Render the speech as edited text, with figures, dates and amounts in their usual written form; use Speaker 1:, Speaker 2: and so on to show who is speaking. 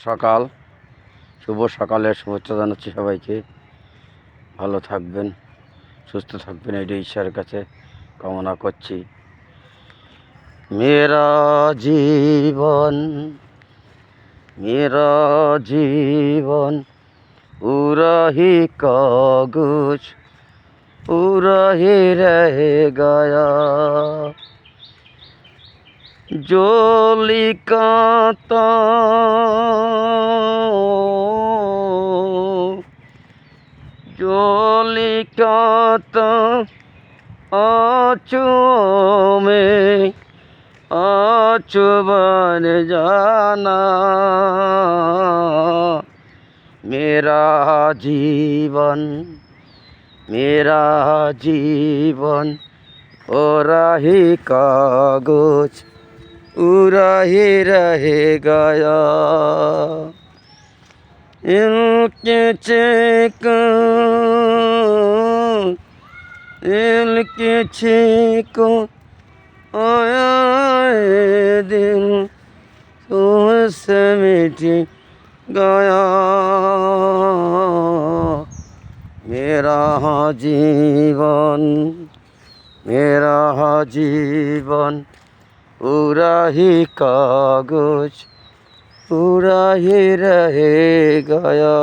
Speaker 1: সকাল, শুভ সকালের শুভেচ্ছা জানাচ্ছি সবাইকে। ভালো থাকবেন, সুস্থ থাকবেন, এটাই ঈশ্বরের কাছে কামনা করছি। মেরা জীবন, मेरा जीवन पूरा ही कागज पूरा ही रह गया, जो लिखा था आँचों में आँचू बन जाना। मेरा जीवन पूरा ही कागज पूरा ही रह गया, इनके छेको आया दिल तुझसे मिट गया। मेरा जीवन पूरा ही कागज पूरा ही रह गया।